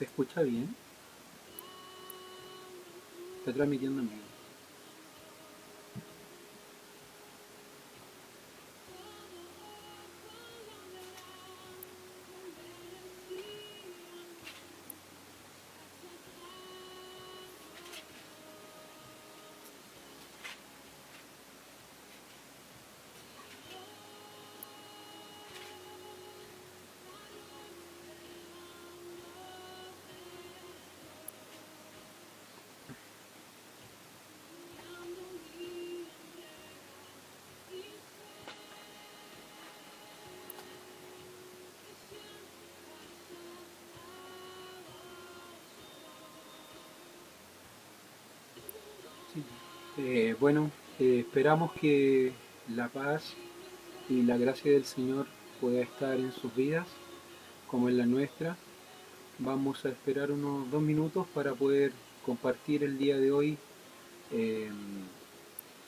¿Se escucha bien? Está transmitiendo en vivo. Sí. Bueno, esperamos que la paz y la gracia del Señor pueda estar en sus vidas, como en la nuestra. Vamos a esperar unos 2 minutos para poder compartir el día de hoy eh,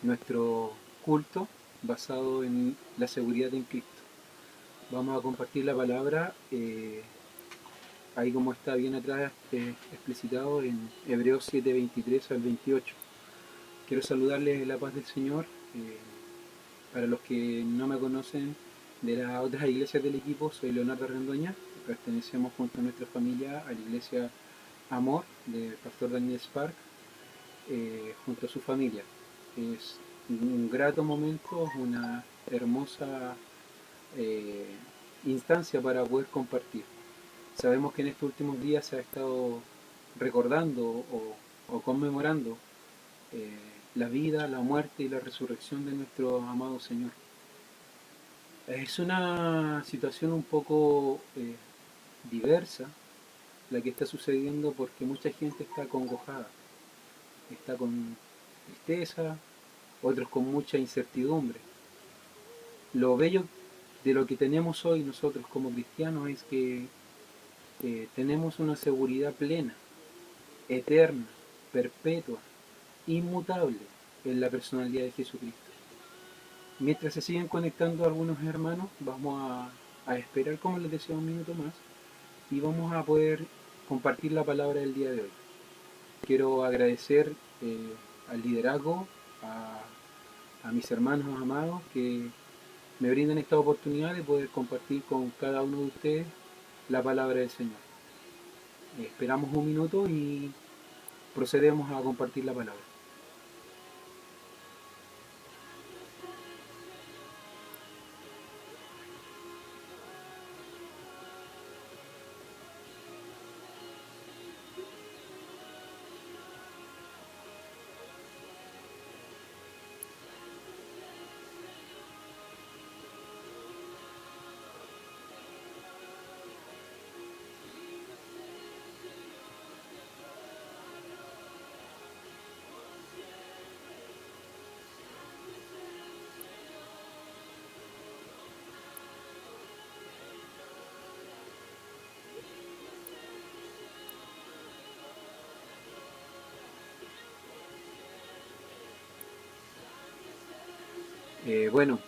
nuestro culto basado en la seguridad en Cristo. Vamos a compartir la palabra, ahí como está bien atrás explicitado en Hebreos 7:23 al 28. Quiero saludarles la paz del Señor. Para los que no me conocen de las otras iglesias del equipo, soy Leonardo Rendoña. Pertenecemos junto a nuestra familia a la iglesia Amor del pastor Daniel Spark, junto a su familia. Es un grato momento, una hermosa eh, instancia para poder compartir. Sabemos que en estos últimos días se ha estado recordando o conmemorando eh, la vida, la muerte y la resurrección de nuestro amado Señor. Es una situación un poco diversa la que está sucediendo porque mucha gente está acongojada, está con tristeza, otros con mucha incertidumbre. Lo bello de lo que tenemos hoy nosotros como cristianos es que tenemos una seguridad plena, eterna, perpetua, inmutable en la personalidad de Jesucristo. Mientras se siguen conectando algunos hermanos, vamos a esperar, como les decía, 1 minuto más y vamos a poder compartir la palabra del día de hoy. Quiero agradecer al liderazgo, a mis hermanos amados que me brindan esta oportunidad de poder compartir con cada uno de ustedes la palabra del Señor. Esperamos 1 minuto y procedemos a compartir la palabra. Bueno,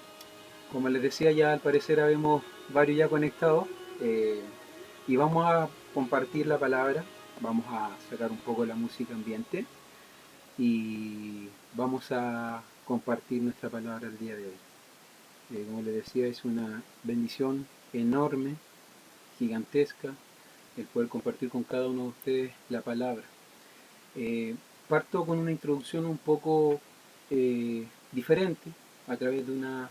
como les decía, ya al parecer habemos varios ya conectados eh, y vamos a compartir la palabra, vamos a sacar un poco la música ambiente y vamos a compartir nuestra palabra el día de hoy. Como les decía, es una bendición enorme, gigantesca, el poder compartir con cada uno de ustedes la palabra. Eh, Parto con una introducción un poco diferente a través de una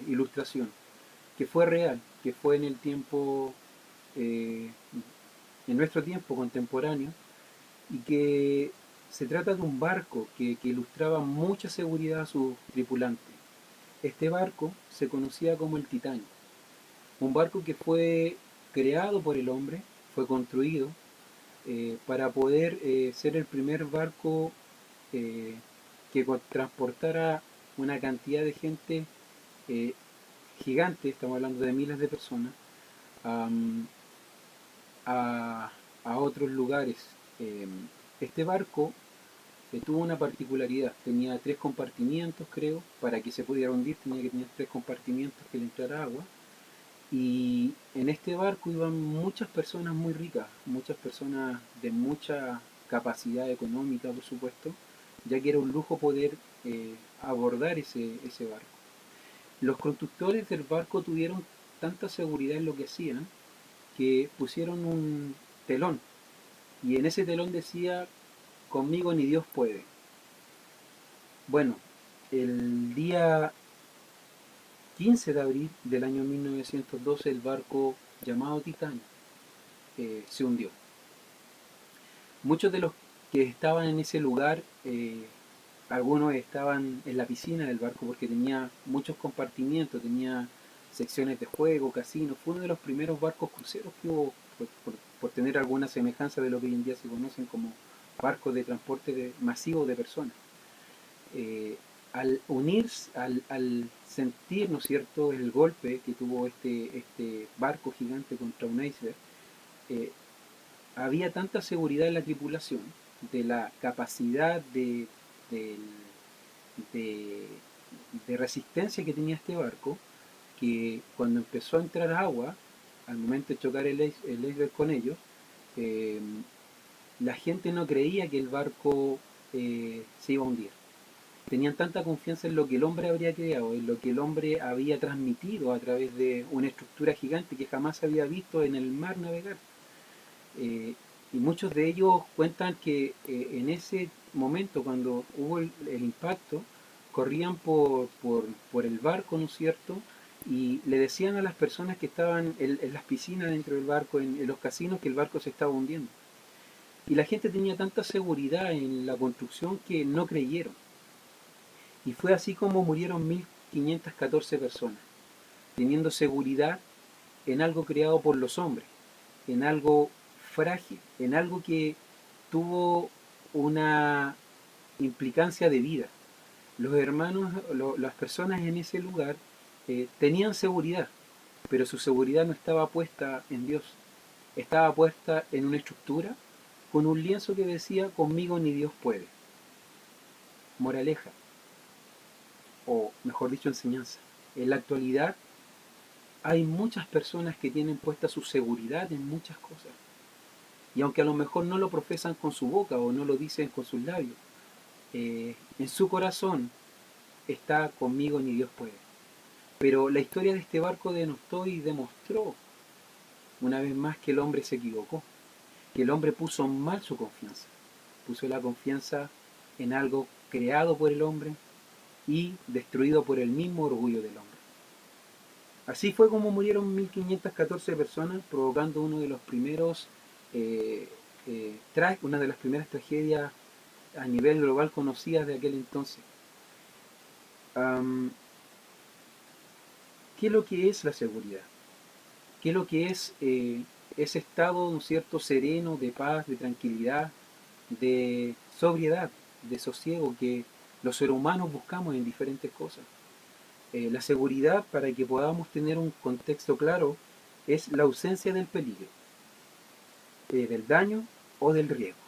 ilustración que fue real, que fue en el tiempo, eh, en nuestro tiempo contemporáneo, y que se trata de un barco que ilustraba mucha seguridad a sus tripulantes. Este barco se conocía como el Titanic, un barco que fue creado por el hombre, fue construido para poder ser el primer barco eh, que transportara una cantidad de gente eh, gigante, estamos hablando de miles de personas, um, a, a, otros lugares. Eh, este barco tuvo una particularidad, tenía 3 compartimientos creo, para que se pudiera hundir tenía que tener 3 compartimientos que le entrara agua, Y en este barco iban muchas personas muy ricas, muchas personas de mucha capacidad económica, por supuesto, ya que era un lujo poder abordar ese barco. Los constructores del barco tuvieron tanta seguridad en lo que hacían que pusieron un telón, y en ese telón decía: conmigo ni Dios puede. Bueno, el día 15 de abril del año 1912 el barco llamado Titanic se hundió. Muchos de los que estaban en ese lugar, algunos estaban en la piscina del barco porque tenía muchos compartimientos, tenía secciones de juego, casinos. Fue uno de los primeros barcos cruceros que hubo, por tener alguna semejanza de lo que hoy en día se conocen como barcos de transporte masivo de personas. Al unirse, al sentir, ¿no es cierto?, el golpe que tuvo este barco gigante contra un iceberg, eh, había tanta seguridad en la tripulación, de la capacidad de, de, de resistencia que tenía este barco, que cuando empezó a entrar agua, al momento de chocar el iceberg con ellos, eh, la gente no creía que el barco se iba a hundir. Tenían tanta confianza en lo que el hombre habría creado, en lo que el hombre había transmitido a través de una estructura gigante que jamás había visto en el mar navegar. Eh, y muchos de ellos cuentan que en ese momento, cuando hubo el impacto, corrían por el barco, ¿no es cierto? Y le decían a las personas que estaban en las piscinas dentro del barco, en los casinos, que el barco se estaba hundiendo. Y la gente tenía tanta seguridad en la construcción que no creyeron. Y fue así como murieron 1514 personas, teniendo seguridad en algo creado por los hombres, en algo frágil, en algo que tuvo una implicancia de vida. Los hermanos, las personas en ese lugar tenían seguridad, pero su seguridad no estaba puesta en Dios, estaba puesta en una estructura con un lienzo que decía: conmigo ni Dios puede. Moraleja, o mejor dicho, enseñanza. En la actualidad hay muchas personas que tienen puesta su seguridad en muchas cosas. Y aunque a lo mejor no lo profesan con su boca o no lo dicen con sus labios, en su corazón está: conmigo ni Dios puede. Pero la historia de este barco denotó y demostró una vez más que el hombre se equivocó, que el hombre puso mal su confianza, puso la confianza en algo creado por el hombre y destruido por el mismo orgullo del hombre. Así fue como murieron 1514 personas, provocando uno de los primeros una de las primeras tragedias a nivel global conocidas de aquel entonces. Um, ¿Qué es lo que es la seguridad? ¿Qué es lo que es ese estado, ¿no es cierto?, sereno, de paz, de tranquilidad, de sobriedad, de sosiego que los seres humanos buscamos en diferentes cosas? La seguridad, para que podamos tener un contexto claro, es la ausencia del peligro, del daño o del riesgo.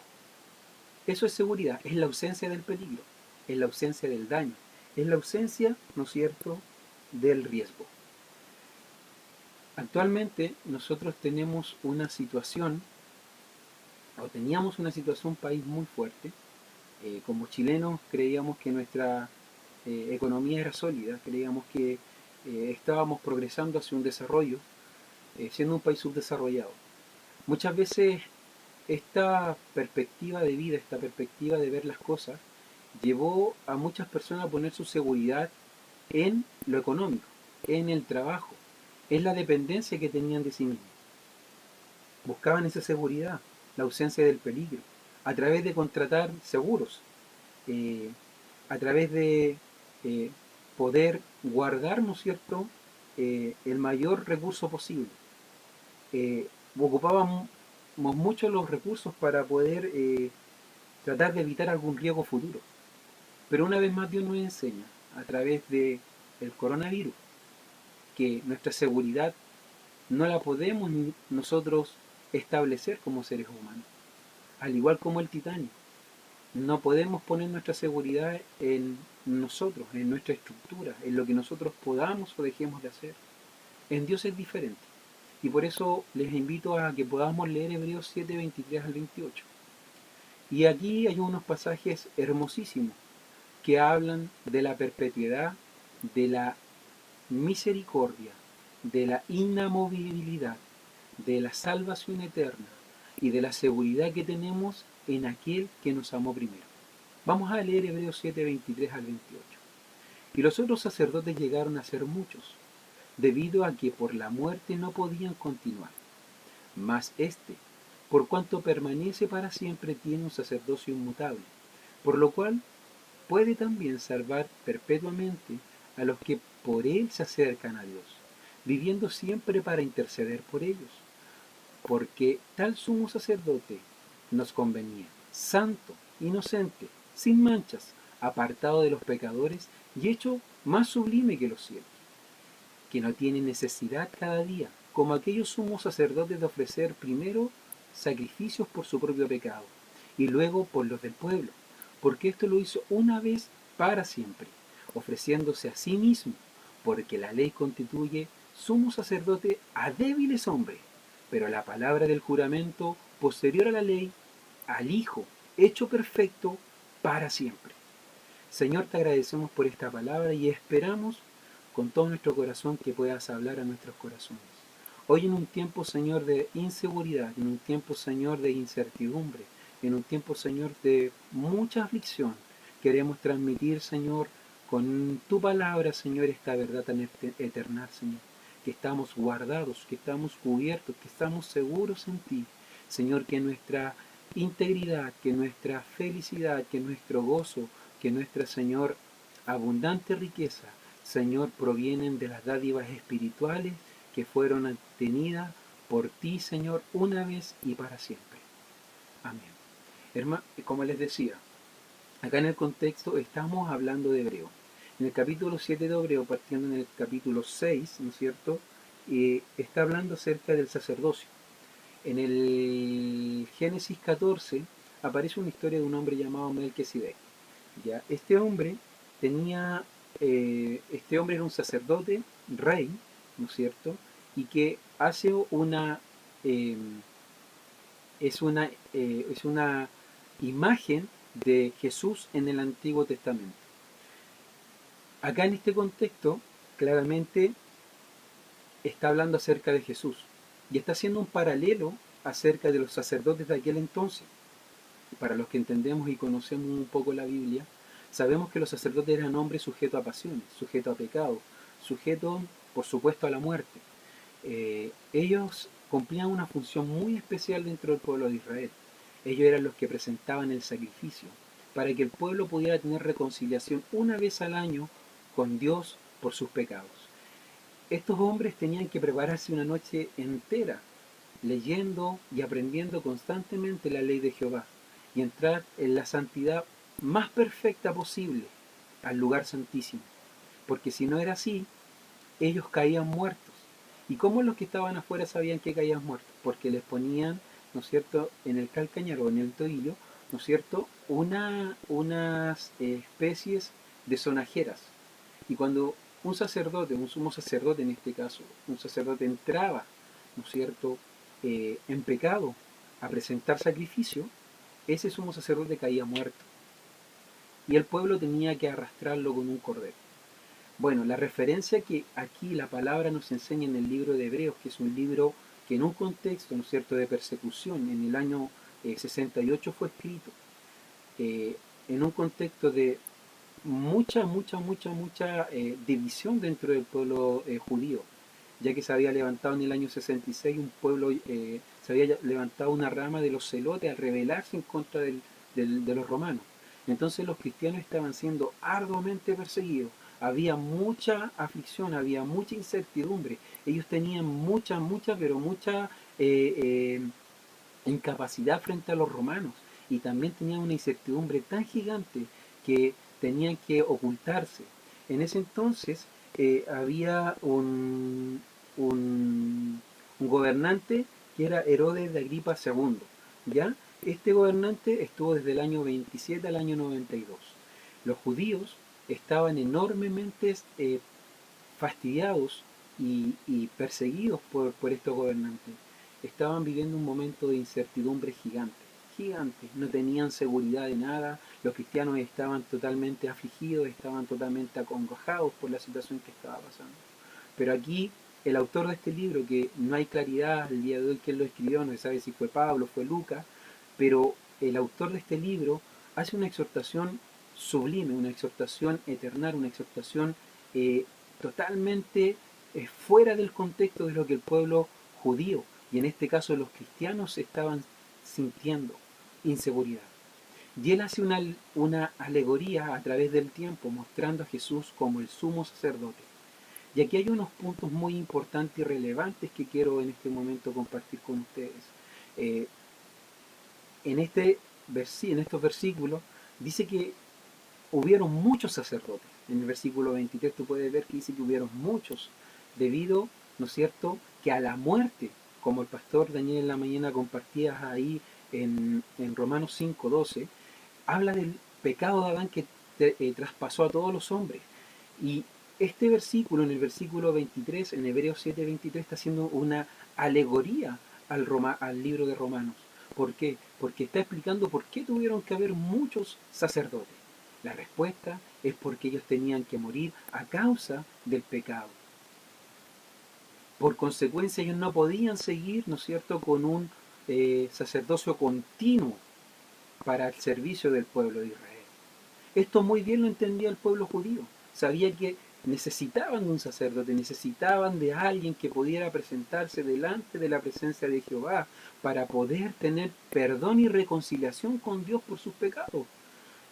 Eso es seguridad, es la ausencia del peligro, es la ausencia del daño, es la ausencia, ¿no es cierto?, del riesgo. Actualmente nosotros tenemos una situación, o teníamos una situación, un país muy fuerte. Como chilenos creíamos que nuestra economía era sólida, creíamos que estábamos progresando hacia un desarrollo, siendo un país subdesarrollado. Muchas veces esta perspectiva de vida, esta perspectiva de ver las cosas, llevó a muchas personas a poner su seguridad en lo económico, en el trabajo, en la dependencia que tenían de sí mismos. Buscaban esa seguridad, la ausencia del peligro, a través de contratar seguros, eh, a través de eh, poder guardar, ¿no es cierto?, el mayor recurso posible. Ocupábamos mucho los recursos para poder tratar de evitar algún riesgo futuro. Pero una vez más Dios nos enseña, a través del coronavirus, que nuestra seguridad no la podemos nosotros establecer como seres humanos. Al igual como el Titanic, no podemos poner nuestra seguridad en nosotros, en nuestra estructura, en lo que nosotros podamos o dejemos de hacer. En Dios es diferente. Y por eso les invito a que podamos leer Hebreos 7, 23 al 28. Y aquí hay unos pasajes hermosísimos que hablan de la perpetuidad, de la misericordia, de la inamovibilidad, de la salvación eterna y de la seguridad que tenemos en aquel que nos amó primero. Vamos a leer Hebreos 7, 23 al 28. Y los otros sacerdotes llegaron a ser muchos, debido a que por la muerte no podían continuar. Mas éste, por cuanto permanece para siempre, tiene un sacerdocio inmutable, por lo cual puede también salvar perpetuamente a los que por él se acercan a Dios, viviendo siempre para interceder por ellos. Porque tal sumo sacerdote nos convenía, santo, inocente, sin manchas, apartado de los pecadores y hecho más sublime que los cielos, que no tiene necesidad cada día, como aquellos sumos sacerdotes, de ofrecer primero sacrificios por su propio pecado y luego por los del pueblo, porque esto lo hizo una vez para siempre, ofreciéndose a sí mismo, porque la ley constituye sumo sacerdote a débiles hombres, pero la palabra del juramento posterior a la ley, al Hijo, hecho perfecto para siempre. Señor, te agradecemos por esta palabra y esperamos con todo nuestro corazón que puedas hablar a nuestros corazones. Hoy en un tiempo, Señor, de inseguridad, en un tiempo, Señor, de incertidumbre, en un tiempo, Señor, de mucha aflicción, queremos transmitir, Señor, con tu palabra, Señor, esta verdad tan eterna, Señor, que estamos guardados, que estamos cubiertos, que estamos seguros en ti. Señor, que nuestra integridad, que nuestra felicidad, que nuestro gozo, que nuestra, Señor, abundante riqueza, Señor, provienen de las dádivas espirituales que fueron obtenidas por ti, Señor, una vez y para siempre. Amén. Hermano, como les decía, acá en el contexto estamos hablando de Hebreo. En el capítulo 7 de Hebreo, partiendo en el capítulo 6, ¿no es cierto?, está hablando acerca del sacerdocio. En el Génesis 14 aparece una historia de un hombre llamado Melquisedec. ¿Ya? Este hombre era un sacerdote, rey, ¿no es cierto? Y que hace eh, es una imagen de Jesús en el Antiguo Testamento. Acá en este contexto, claramente está hablando acerca de Jesús y está haciendo un paralelo acerca de los sacerdotes de aquel entonces. Para los que entendemos y conocemos un poco la Biblia, sabemos que los sacerdotes eran hombres sujetos a pasiones, sujetos a pecado, sujetos, por supuesto, a la muerte. Ellos cumplían una función muy especial dentro del pueblo de Israel. Ellos eran los que presentaban el sacrificio para que el pueblo pudiera tener reconciliación una vez al año con Dios por sus pecados. Estos hombres tenían que prepararse una noche entera leyendo y aprendiendo constantemente la ley de Jehová y entrar en la santidad más perfecta posible al lugar santísimo, porque si no era así, ellos caían muertos. ¿Y cómo los que estaban afuera sabían que caían muertos? Porque les ponían, ¿no es cierto?, en el calcañar o en el tobillo, ¿no es cierto?, unas especies de sonajeras. Y cuando un sacerdote, un sumo sacerdote en este caso, un sacerdote entraba, ¿no es cierto?, en pecado a presentar sacrificio, ese sumo sacerdote caía muerto. Y el pueblo tenía que arrastrarlo con un cordero. Bueno, la referencia que aquí la palabra nos enseña en el libro de Hebreos, que es un libro que en un contexto, ¿no es cierto?, de persecución, en el año 68 fue escrito, en un contexto de mucha división dentro del pueblo judío, ya que se había levantado en el año 66 un pueblo, se había levantado una rama de los celotes a rebelarse en contra de los romanos. Entonces los cristianos estaban siendo arduamente perseguidos, había mucha aflicción, había mucha incertidumbre, ellos tenían pero mucha incapacidad frente a los romanos y también tenían una incertidumbre tan gigante que tenían que ocultarse. En ese entonces había un gobernante que era Herodes de Agripa II, ¿ya? Este gobernante estuvo desde el año 27 al año 92. Los judíos estaban enormemente fastidiados y perseguidos por estos gobernantes. Estaban viviendo un momento de incertidumbre gigante, gigante. No tenían seguridad de nada. Los cristianos estaban totalmente afligidos, estaban totalmente acongojados por la situación que estaba pasando. Pero aquí el autor de este libro, que no hay claridad el día de hoy quién lo escribió, no se sabe si fue Pablo, fue Lucas, pero el autor de este libro hace una exhortación sublime, una exhortación eternal, una exhortación eh, totalmente fuera del contexto de lo que el pueblo judío, y en este caso los cristianos, estaban sintiendo inseguridad. Y él hace una alegoría a través del tiempo, mostrando a Jesús como el sumo sacerdote. Y aquí hay unos puntos muy importantes y relevantes que quiero en este momento compartir con ustedes. Eh, en estos versículos dice que hubieron muchos sacerdotes. En el versículo 23 tú puedes ver que dice que hubieron muchos, debido, ¿no es cierto?, que a la muerte, como el pastor Daniel en la mañana compartía ahí en Romanos 5:12, habla del pecado de Adán que traspasó a todos los hombres. Y este versículo, en el versículo 23, en Hebreos 7:23, está haciendo una alegoría al libro de Romanos. ¿Por qué? Porque está explicando por qué tuvieron que haber muchos sacerdotes. La respuesta es porque ellos tenían que morir a causa del pecado. Por consecuencia, ellos no podían seguir, ¿no es cierto?, con un sacerdocio continuo para el servicio del pueblo de Israel. Esto muy bien lo entendía el pueblo judío. Sabía que necesitaban de un sacerdote, necesitaban de alguien que pudiera presentarse delante de la presencia de Jehová para poder tener perdón y reconciliación con Dios por sus pecados.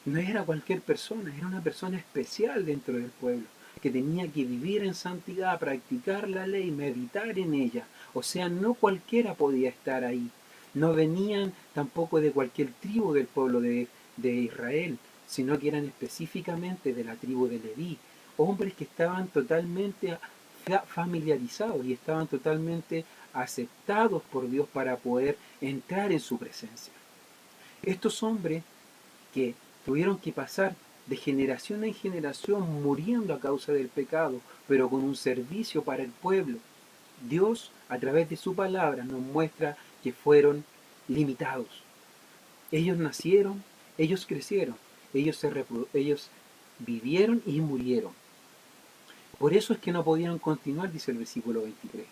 No era cualquier persona, era una persona especial dentro del pueblo, que tenía que vivir en santidad, practicar la ley, meditar en ella. O sea, no cualquiera podía estar ahí. No venían tampoco de cualquier tribu del pueblo de Israel, sino que eran específicamente de la tribu de Leví. Hombres que estaban totalmente familiarizados y estaban totalmente aceptados por Dios para poder entrar en su presencia. Estos hombres que tuvieron que pasar de generación en generación muriendo a causa del pecado, pero con un servicio para el pueblo. Dios, a través de su palabra, nos muestra que fueron limitados. Ellos nacieron, ellos crecieron, ellos vivieron y murieron. Por eso es que no podían continuar, dice el versículo 23.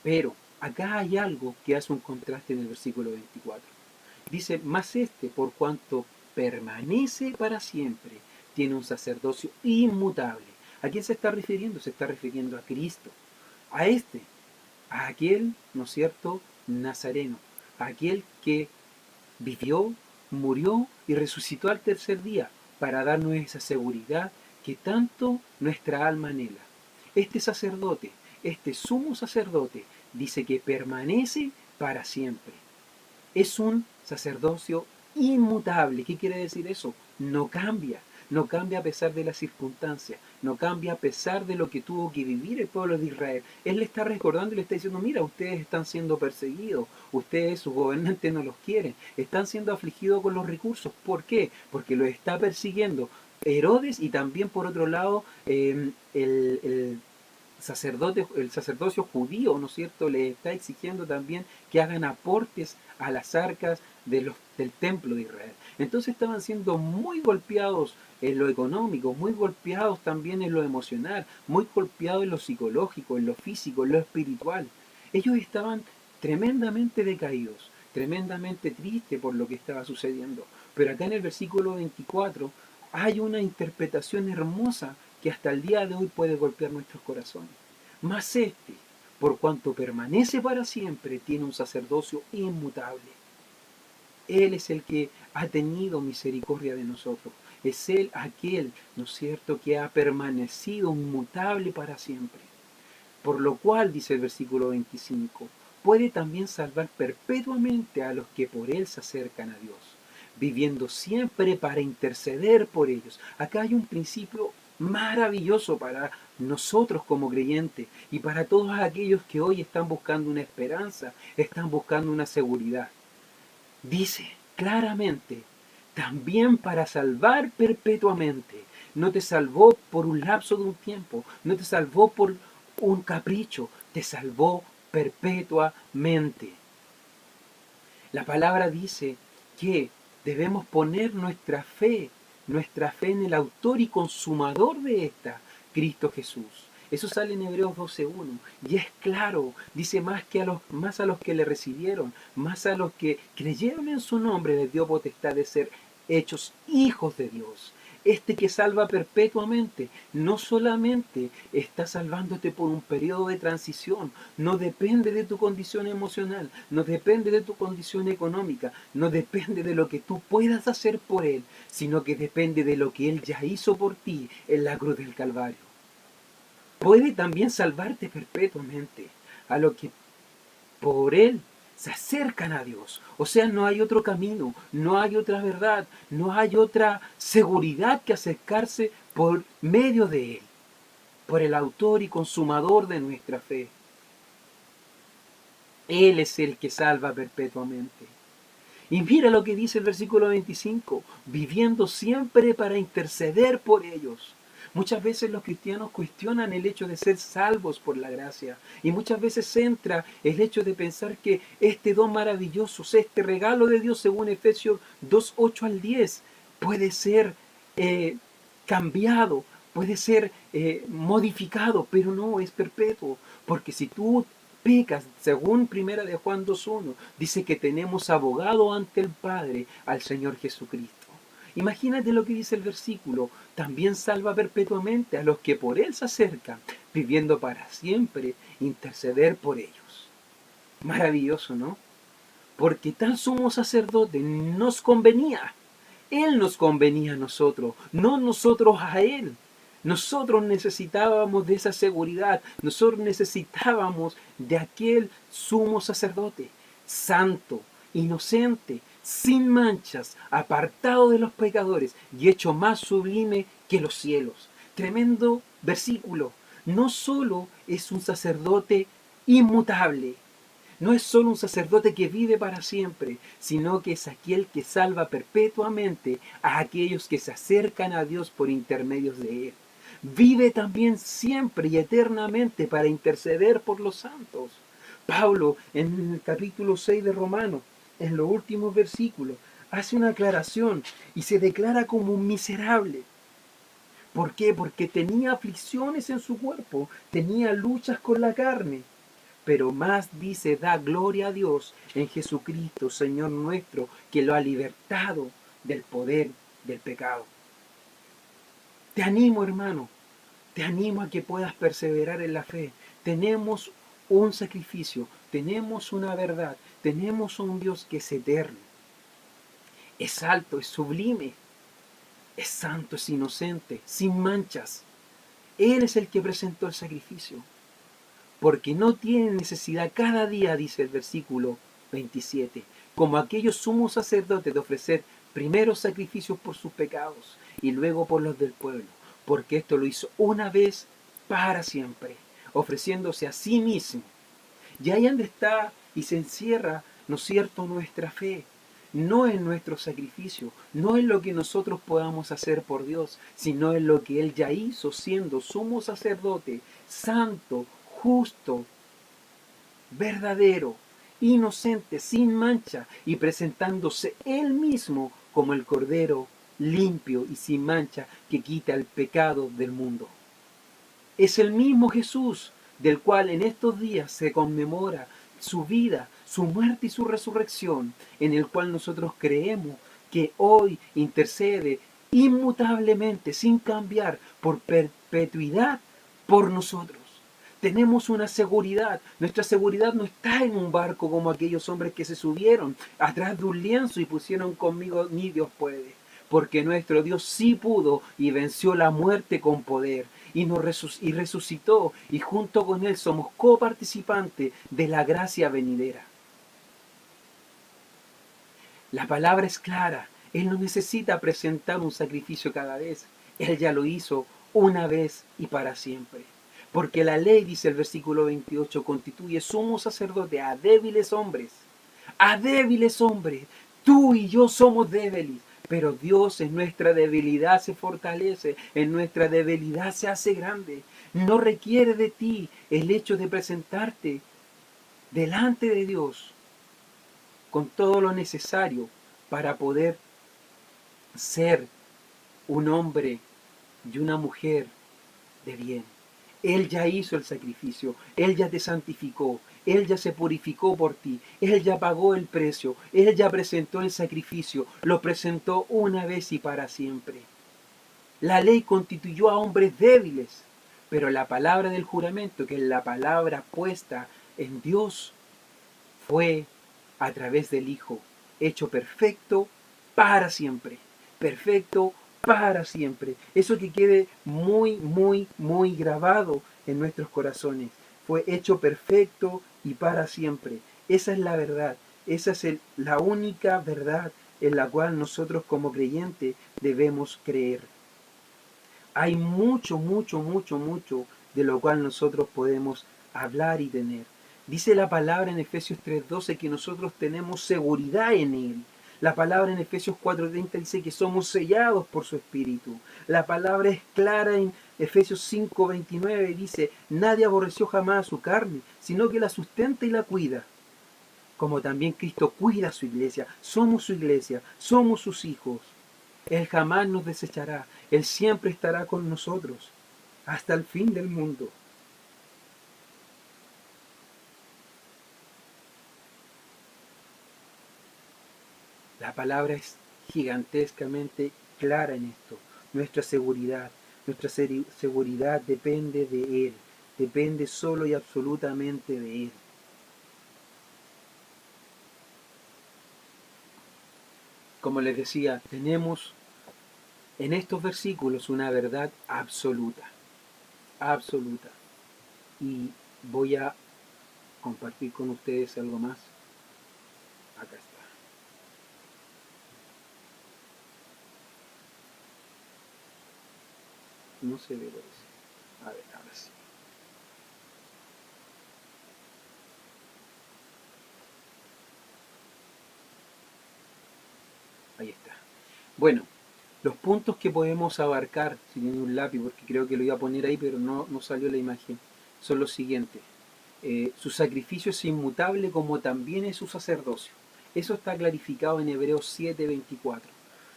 Pero acá hay algo que hace un contraste en el versículo 24. Dice, mas este, por cuanto permanece para siempre, tiene un sacerdocio inmutable. ¿A quién se está refiriendo? Se está refiriendo a Cristo. A este, a aquel, ¿no es cierto?, nazareno. A aquel que vivió, murió y resucitó al tercer día para darnos esa seguridad que tanto nuestra alma anhela. Este sacerdote, este sumo sacerdote, dice que permanece para siempre. Es un sacerdocio inmutable. ¿Qué quiere decir eso? No cambia. No cambia a pesar de las circunstancias. No cambia a pesar de lo que tuvo que vivir el pueblo de Israel. Él le está recordando y le está diciendo, mira, ustedes están siendo perseguidos. Ustedes, sus gobernantes, no los quieren. Están siendo afligidos con los recursos. ¿Por qué? Porque los está persiguiendo Herodes, y también por otro lado el sacerdocio judío, ¿no es cierto?, le está exigiendo también que hagan aportes a las arcas del templo de Israel. Entonces estaban siendo muy golpeados en lo económico, muy golpeados también en lo emocional, muy golpeados en lo psicológico, en lo físico, en lo espiritual. Ellos estaban tremendamente decaídos, tremendamente tristes por lo que estaba sucediendo. Pero acá en el versículo 24 hay una interpretación hermosa que hasta el día de hoy puede golpear nuestros corazones. Mas este, por cuanto permanece para siempre, tiene un sacerdocio inmutable. Él es el que ha tenido misericordia de nosotros. Es Él aquel, ¿no es cierto?, que ha permanecido inmutable para siempre. Por lo cual, dice el versículo 25, puede también salvar perpetuamente a los que por Él se acercan a Dios, viviendo siempre para interceder por ellos. Acá hay un principio maravilloso para nosotros como creyentes y para todos aquellos que hoy están buscando una esperanza, están buscando una seguridad. Dice claramente, también para salvar perpetuamente. No te salvó por un lapso de un tiempo, no te salvó por un capricho, te salvó perpetuamente. La palabra dice que debemos poner nuestra fe en el autor y consumador de esta, Cristo Jesús. Eso sale en Hebreos 12:1 y es claro, dice más a los que le recibieron, más a los que creyeron en su nombre les dio potestad de ser hechos hijos de Dios. Este que salva perpetuamente, no solamente está salvándote por un periodo de transición, no depende de tu condición emocional, no depende de tu condición económica, no depende de lo que tú puedas hacer por Él, sino que depende de lo que Él ya hizo por ti en la cruz del Calvario. Puede también salvarte perpetuamente a lo que por Él se acercan a Dios. O sea, no hay otro camino, no hay otra verdad, no hay otra seguridad que acercarse por medio de Él, por el autor y consumador de nuestra fe. Él es el que salva perpetuamente. Y mira lo que dice el versículo 25, viviendo siempre para interceder por ellos. Muchas veces los cristianos cuestionan el hecho de ser salvos por la gracia. Y muchas veces entra el hecho de pensar que este don maravilloso, este regalo de Dios según Efesios 2:8 al 10, puede ser cambiado, puede ser modificado, pero no es perpetuo. Porque si tú pecas, según primera de Juan 2:1, dice que tenemos abogado ante el Padre, al Señor Jesucristo. Imagínate lo que dice el versículo, también salva perpetuamente a los que por Él se acercan, viviendo para siempre, interceder por ellos. Maravilloso, ¿no? Porque tal sumo sacerdote nos convenía. Él nos convenía a nosotros, no nosotros a Él. Nosotros necesitábamos de esa seguridad, nosotros necesitábamos de aquel sumo sacerdote, santo, inocente, sin manchas, apartado de los pecadores y hecho más sublime que los cielos. Tremendo versículo. No solo es un sacerdote inmutable, no es solo un sacerdote que vive para siempre, sino que es aquel que salva perpetuamente a aquellos que se acercan a Dios por intermedios de Él. Vive también siempre y eternamente para interceder por los santos. Pablo, en el capítulo 6 de Romanos, en los últimos versículos, hace una aclaración y se declara como un miserable. ¿Por qué? Porque tenía aflicciones en su cuerpo, tenía luchas con la carne. Pero más dice, da gloria a Dios en Jesucristo, Señor nuestro, que lo ha libertado del poder del pecado. Te animo, hermano, te animo a que puedas perseverar en la fe. Tenemos un sacrificio, tenemos una verdad, tenemos un Dios que es eterno, es alto, es sublime, es santo, es inocente, sin manchas. Él es el que presentó el sacrificio, porque no tiene necesidad cada día, dice el versículo 27, como aquellos sumos sacerdotes de ofrecer primero sacrificios por sus pecados y luego por los del pueblo, porque esto lo hizo una vez para siempre, ofreciéndose a sí mismo. Y ahí donde está y se encierra, ¿no es cierto?, nuestra fe. No en nuestro sacrificio, no en lo que nosotros podamos hacer por Dios, sino en lo que Él ya hizo siendo sumo sacerdote, santo, justo, verdadero, inocente, sin mancha, y presentándose Él mismo como el Cordero limpio y sin mancha que quita el pecado del mundo. Es el mismo Jesús del cual en estos días se conmemora su vida, su muerte y su resurrección, en el cual nosotros creemos que hoy intercede inmutablemente, sin cambiar, por perpetuidad por nosotros. Tenemos una seguridad. Nuestra seguridad no está en un barco como aquellos hombres que se subieron atrás de un lienzo y pusieron conmigo, ni Dios puede. Porque nuestro Dios sí pudo y venció la muerte con poder y resucitó, y junto con Él somos coparticipantes de la gracia venidera. La palabra es clara. Él no necesita presentar un sacrificio cada vez. Él ya lo hizo una vez y para siempre. Porque la ley, dice el versículo 28, constituye sumo sacerdote a débiles hombres. A débiles hombres. Tú y yo somos débiles. Pero Dios en nuestra debilidad se fortalece, en nuestra debilidad se hace grande. No requiere de ti el hecho de presentarte delante de Dios con todo lo necesario para poder ser un hombre y una mujer de bien. Él ya hizo el sacrificio, Él ya te santificó, Él ya se purificó por ti, Él ya pagó el precio, Él ya presentó el sacrificio, lo presentó una vez y para siempre. La ley constituyó a hombres débiles, pero la palabra del juramento, que es la palabra puesta en Dios, fue a través del Hijo, hecho perfecto para siempre. Perfecto para siempre. Eso que quede muy, muy, muy grabado en nuestros corazones. Fue hecho perfecto y para siempre. Esa es la verdad. Esa es la única verdad en la cual nosotros como creyentes debemos creer. Hay mucho, mucho, mucho, mucho de lo cual nosotros podemos hablar y tener. Dice la palabra en Efesios 3:12 que nosotros tenemos seguridad en Él. La palabra en Efesios 4:30 dice que somos sellados por su Espíritu. La palabra es clara en Efesios 5:29, dice, nadie aborreció jamás a su carne, sino que la sustenta y la cuida. Como también Cristo cuida a su iglesia. Somos su iglesia, somos sus hijos. Él jamás nos desechará. Él siempre estará con nosotros hasta el fin del mundo. La palabra es gigantescamente clara en esto. Nuestra seguridad depende de Él. Depende solo y absolutamente de Él. Como les decía, tenemos en estos versículos una verdad absoluta. Absoluta. Y voy a compartir con ustedes algo más. Acá está. No se ve, parece. A ver, ahora sí. Ahí está. Bueno, los puntos que podemos abarcar, si tiene un lápiz, porque creo que lo iba a poner ahí, pero no salió la imagen, son los siguientes. Su sacrificio es inmutable como también es su sacerdocio. Eso está clarificado en Hebreos 7:24.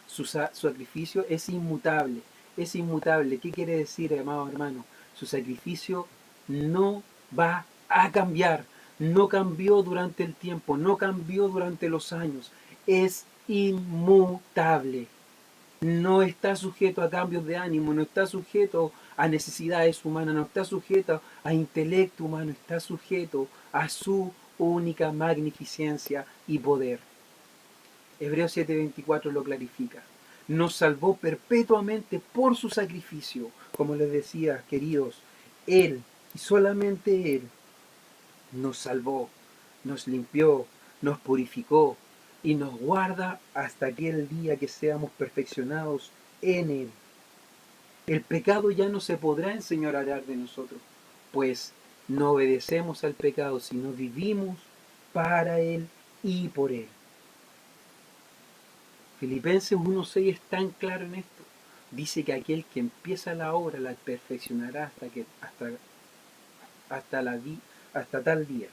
Su sacrificio es inmutable. Es inmutable. ¿Qué quiere decir, amado hermano? Su sacrificio no va a cambiar. No cambió durante el tiempo, no cambió durante los años. Es inmutable. No está sujeto a cambios de ánimo, no está sujeto a necesidades humanas, no está sujeto a intelecto humano, está sujeto a su única magnificencia y poder. Hebreos 7:24 lo clarifica. Nos salvó perpetuamente por su sacrificio. Como les decía, queridos, Él y solamente Él nos salvó, nos limpió, nos purificó y nos guarda hasta aquel día que seamos perfeccionados en Él. El pecado ya no se podrá enseñorear de nosotros, pues no obedecemos al pecado, sino vivimos para Él y por Él. Filipenses 1:6 es tan claro en esto. Dice que aquel que empieza la obra la perfeccionará hasta, hasta tal día.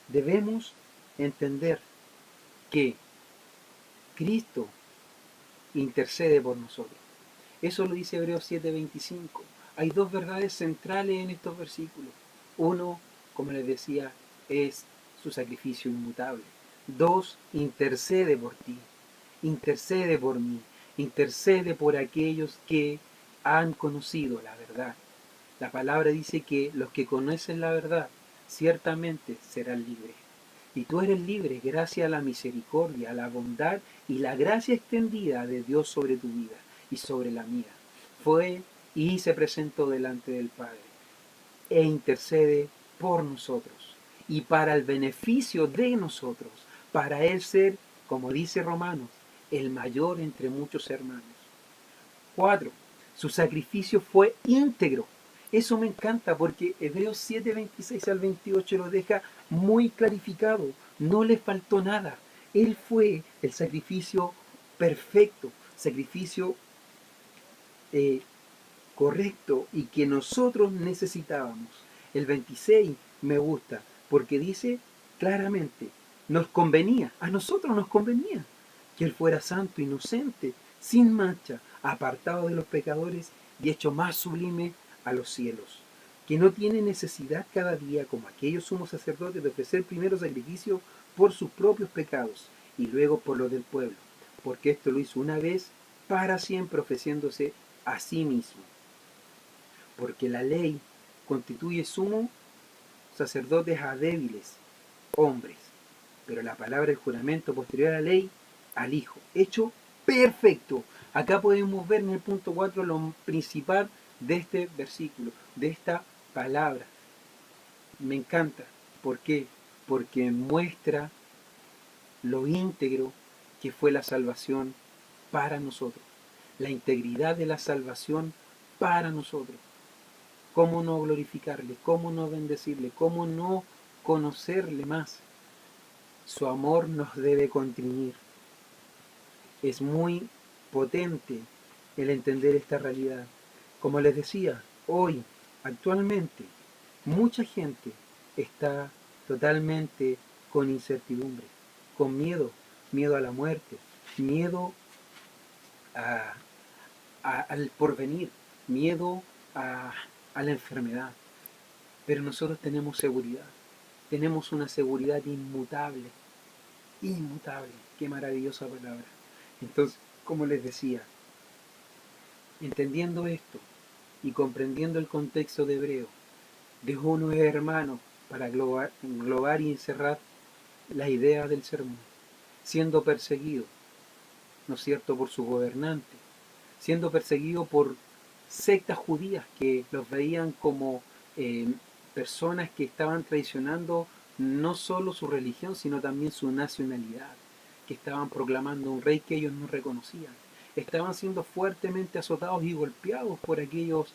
Debemos entender que Cristo intercede por nosotros. Eso lo dice Hebreos 7:25. Hay dos verdades centrales en estos versículos. Uno, como les decía, es su sacrificio inmutable. Dos, intercede por ti, intercede por mí, intercede por aquellos que han conocido la verdad. La palabra dice que los que conocen la verdad ciertamente serán libres. Y tú eres libre gracias a la misericordia, a la bondad y la gracia extendida de Dios sobre tu vida y sobre la mía. Fue y se presentó delante del Padre e intercede por nosotros y para el beneficio de nosotros, para Él ser, como dice Romanos, el mayor entre muchos hermanos. 4. Su sacrificio fue íntegro. Eso me encanta porque Hebreos 7:26 al 28 lo deja muy clarificado. No le faltó nada. Él fue el sacrificio perfecto, sacrificio correcto y que nosotros necesitábamos. El 26 me gusta porque dice claramente, nos convenía, a nosotros nos convenía que Él fuera santo, inocente, sin mancha, apartado de los pecadores y hecho más sublime a los cielos, que no tiene necesidad cada día, como aquellos sumos sacerdotes, de ofrecer primero sacrificio por sus propios pecados y luego por los del pueblo, porque esto lo hizo una vez para siempre, ofreciéndose a sí mismo. Porque la ley constituye sumo sacerdotes a débiles hombres, pero la palabra del juramento posterior a la ley, al Hijo, hecho perfecto. Acá podemos ver en el punto 4 lo principal de este versículo, de esta palabra. Me encanta. ¿Por qué? Porque muestra lo íntegro que fue la salvación para nosotros. La integridad de la salvación para nosotros. ¿Cómo no glorificarle? ¿Cómo no bendecirle? ¿Cómo no conocerle más? Su amor nos debe contriñir. Es muy potente el entender esta realidad. Como les decía, hoy, actualmente, mucha gente está totalmente con incertidumbre, con miedo, miedo a la muerte, miedo al porvenir, miedo a la enfermedad. Pero nosotros tenemos seguridad, tenemos una seguridad inmutable, inmutable. Qué maravillosa palabra. Entonces, como les decía, entendiendo esto y comprendiendo el contexto de Hebreo, Dios uno es hermano para englobar y encerrar la idea del sermón, siendo perseguido, ¿no es cierto?, por su gobernante, siendo perseguido por sectas judías que los veían como personas que estaban traicionando no solo su religión, sino también su nacionalidad, que estaban proclamando un rey que ellos no reconocían. Estaban siendo fuertemente azotados y golpeados por aquellos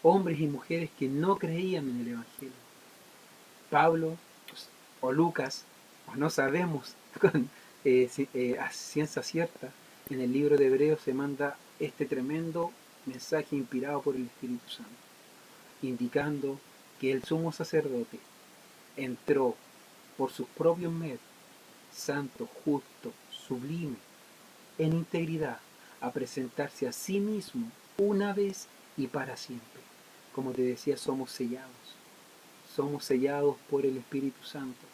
hombres y mujeres que no creían en el Evangelio. Pablo o Lucas, o no sabemos con a ciencia cierta, en el libro de Hebreos se manda este tremendo mensaje inspirado por el Espíritu Santo, indicando que el sumo sacerdote entró por sus propios medios, santo, justo, sublime, en integridad, a presentarse a sí mismo una vez y para siempre. Como te decía, somos sellados por el Espíritu Santo,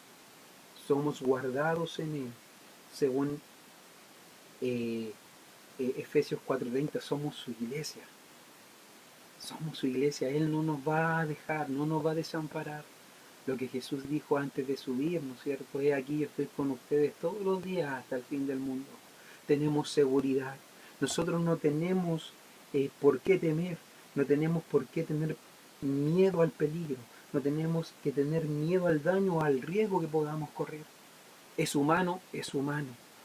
somos guardados en Él, según Efesios 4:30, somos su iglesia. Somos su iglesia, Él no nos va a dejar, no nos va a desamparar. Lo que Jesús dijo antes de subir, ¿no es cierto? He aquí, yo estoy con ustedes todos los días hasta el fin del mundo. Tenemos seguridad. Nosotros no tenemos por qué temer, no tenemos por qué tener miedo al peligro, no tenemos que tener miedo al daño o al riesgo que podamos correr. Es humano,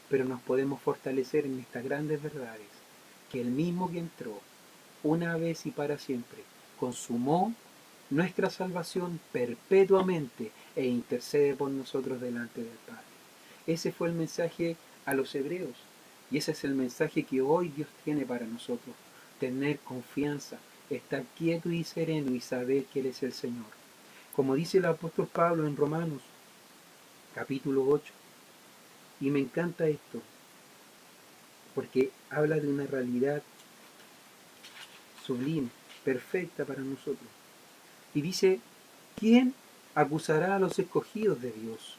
pero nos podemos fortalecer en estas grandes verdades, que el mismo que entró una vez y para siempre consumó nuestra salvación perpetuamente e intercede por nosotros delante del Padre. Ese fue el mensaje a los hebreos y ese es el mensaje que hoy Dios tiene para nosotros. Tener confianza, estar quieto y sereno y saber que Él es el Señor. Como dice el apóstol Pablo en Romanos capítulo 8, y me encanta esto, porque habla de una realidad sublime, perfecta para nosotros. Y dice, ¿quién acusará a los escogidos de Dios?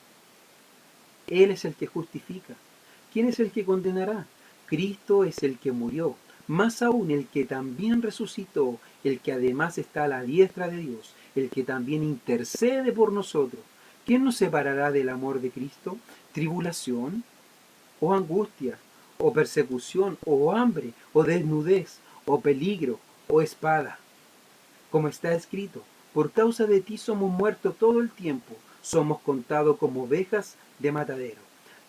Él es el que justifica. ¿Quién es el que condenará? Cristo es el que murió, más aún el que también resucitó, el que además está a la diestra de Dios, el que también intercede por nosotros. ¿Quién nos separará del amor de Cristo? ¿Tribulación? ¿O angustia? ¿O persecución? ¿O hambre? ¿O desnudez? ¿O peligro? ¿O espada? Como está escrito, por causa de ti somos muertos todo el tiempo, somos contados como ovejas de matadero.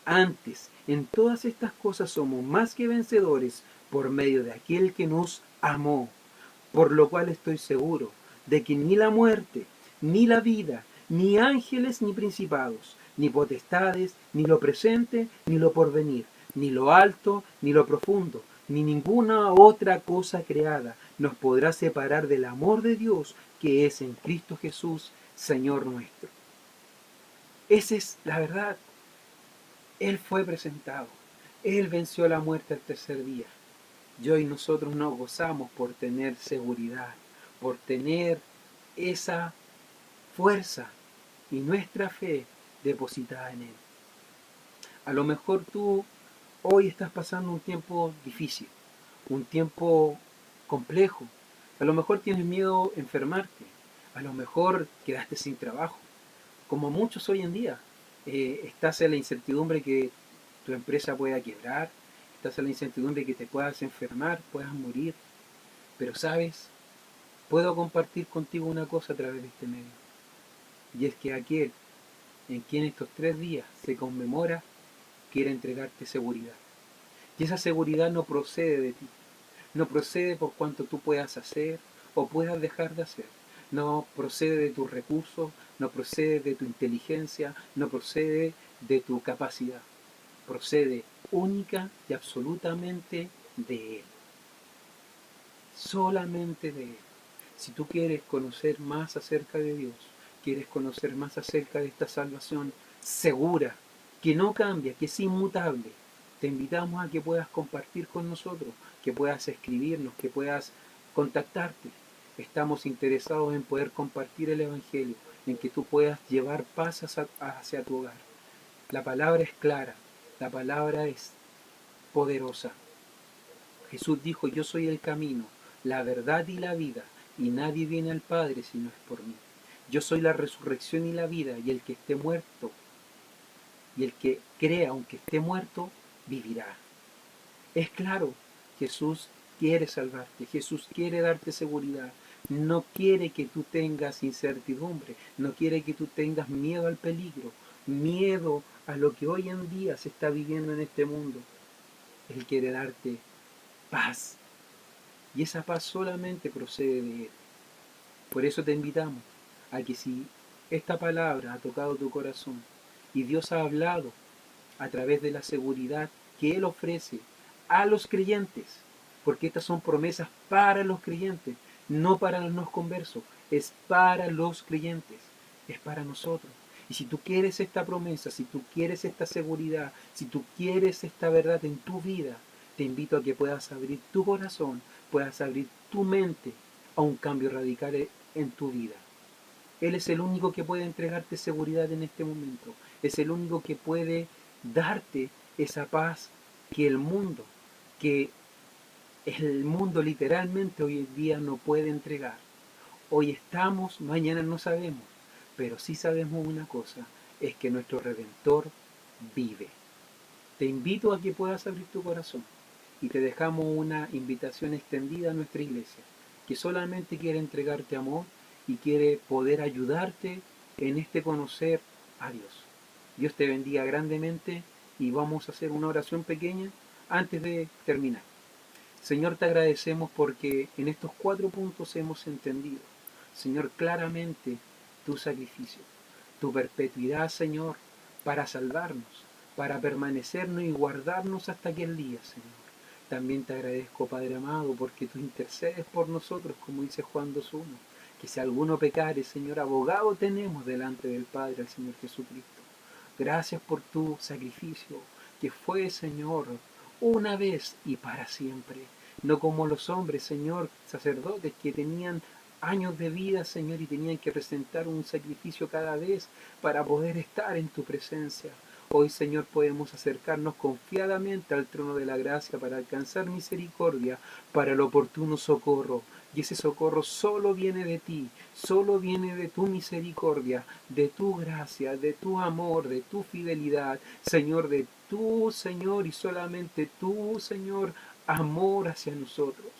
Antes, en todas estas cosas somos más que vencedores por medio de aquel que nos amó, por lo cual estoy seguro de que ni la muerte, ni la vida, ni ángeles, ni principados, ni potestades, ni lo presente, ni lo porvenir, ni lo alto, ni lo profundo, ni ninguna otra cosa creada, nos podrá separar del amor de Dios que es en Cristo Jesús, Señor nuestro? Esa es la verdad. Él fue presentado. Él venció la muerte al tercer día. Y hoy nosotros nos gozamos por tener seguridad, por tener esa fuerza y nuestra fe depositada en Él. A lo mejor tú hoy estás pasando un tiempo difícil, un tiempo complejo. A lo mejor tienes miedo a enfermarte. A lo mejor quedaste sin trabajo. Como muchos hoy en día, estás en la incertidumbre que tu empresa pueda quebrar, estás en la incertidumbre que te puedas enfermar, puedas morir. Pero sabes, puedo compartir contigo una cosa a través de este medio. Y es que aquel en quien estos 3 días se conmemora, quiere entregarte seguridad. Y esa seguridad no procede de ti, no procede por cuanto tú puedas hacer o puedas dejar de hacer. No procede de tus recursos, no procede de tu inteligencia, no procede de tu capacidad. Procede única y absolutamente de Él. Solamente de Él. Si tú quieres conocer más acerca de Dios, quieres conocer más acerca de esta salvación segura, que no cambia, que es inmutable, te invitamos a que puedas compartir con nosotros, que puedas escribirnos, que puedas contactarte. Estamos interesados en poder compartir el Evangelio, en que tú puedas llevar paz hacia tu hogar. La palabra es clara, la palabra es poderosa. Jesús dijo, yo soy el camino, la verdad y la vida, y nadie viene al Padre si no es por mí. Yo soy la resurrección y la vida, y el que esté muerto, y el que crea aunque esté muerto, vivirá. Es claro, Jesús quiere salvarte, Jesús quiere darte seguridad, no quiere que tú tengas incertidumbre, no quiere que tú tengas miedo al peligro, miedo a lo que hoy en día se está viviendo en este mundo. Él quiere darte paz, y esa paz solamente procede de Él. Por eso te invitamos a que si esta palabra ha tocado tu corazón y Dios ha hablado a través de la seguridad que Él ofrece a los creyentes, porque estas son promesas para los creyentes, no para los no conversos, es para los creyentes, es para nosotros. Y si tú quieres esta promesa, si tú quieres esta seguridad, si tú quieres esta verdad en tu vida, te invito a que puedas abrir tu corazón, puedas abrir tu mente a un cambio radical en tu vida. Él es el único que puede entregarte seguridad en este momento. Es el único que puede darte esa paz que que el mundo literalmente hoy en día no puede entregar. Hoy estamos, mañana no sabemos, pero sí sabemos una cosa, es que nuestro Redentor vive. Te invito a que puedas abrir tu corazón y te dejamos una invitación extendida a nuestra iglesia, que solamente quiere entregarte amor y quiere poder ayudarte en este conocer a Dios. Dios te bendiga grandemente y vamos a hacer una oración pequeña antes de terminar. Señor, te agradecemos porque en estos 4 puntos hemos entendido, Señor, claramente tu sacrificio, tu perpetuidad, Señor, para salvarnos, para permanecernos y guardarnos hasta aquel día, Señor. También te agradezco, Padre amado, porque tú intercedes por nosotros, como dice Juan 2:1, que si alguno pecare, Señor, abogado tenemos delante del Padre, al Señor Jesucristo. Gracias por tu sacrificio, que fue, Señor, una vez y para siempre. No como los hombres, Señor, sacerdotes que tenían años de vida, Señor, y tenían que presentar un sacrificio cada vez para poder estar en tu presencia. Hoy, Señor, podemos acercarnos confiadamente al trono de la gracia para alcanzar misericordia para el oportuno socorro. Y ese socorro solo viene de ti, solo viene de tu misericordia, de tu gracia, de tu amor, de tu fidelidad, Señor, de tu, Señor, y solamente tu, Señor, amor hacia nosotros.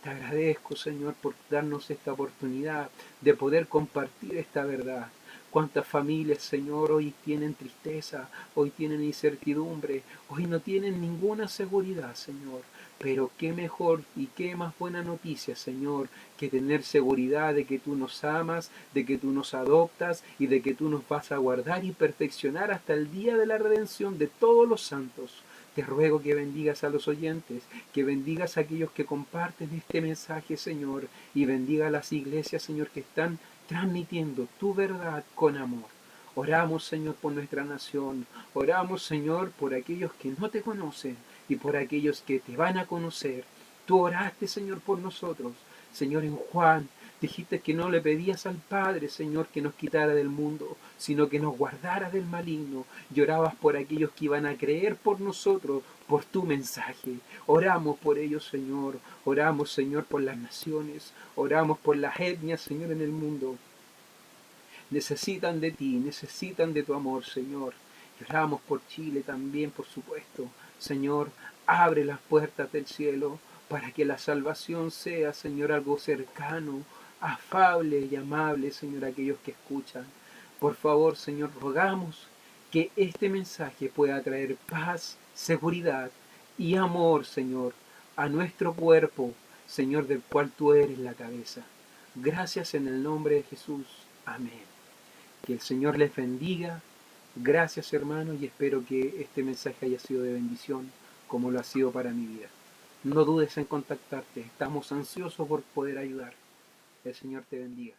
Te agradezco, Señor, por darnos esta oportunidad de poder compartir esta verdad. Cuántas familias, Señor, hoy tienen tristeza, hoy tienen incertidumbre, hoy no tienen ninguna seguridad, Señor. Pero qué mejor y qué más buena noticia, Señor, que tener seguridad de que tú nos amas, de que tú nos adoptas y de que tú nos vas a guardar y perfeccionar hasta el día de la redención de todos los santos. Te ruego que bendigas a los oyentes, que bendigas a aquellos que comparten este mensaje, Señor, y bendiga a las iglesias, Señor, que están transmitiendo tu verdad con amor. Oramos, Señor, por nuestra nación. Oramos, Señor, por aquellos que no te conocen y por aquellos que te van a conocer. Tú oraste, Señor, por nosotros. Señor, en Juan dijiste que no le pedías al Padre, Señor, que nos quitara del mundo, sino que nos guardara del maligno. Llorabas por aquellos que iban a creer por nosotros, por tu mensaje. Oramos por ellos, Señor. Oramos, Señor, por las naciones. Oramos por las etnias, Señor, en el mundo. Necesitan de ti, necesitan de tu amor, Señor. Oramos por Chile también, por supuesto. Señor, abre las puertas del cielo para que la salvación sea, Señor, algo cercano, afable y amable, Señor, a aquellos que escuchan. Por favor, Señor, rogamos que este mensaje pueda traer paz, seguridad y amor, Señor, a nuestro cuerpo, Señor, del cual tú eres la cabeza. Gracias en el nombre de Jesús. Amén. Que el Señor les bendiga. Gracias, hermanos, y espero que este mensaje haya sido de bendición como lo ha sido para mi vida. No dudes en contactarte. Estamos ansiosos por poder ayudar. El Señor te bendiga.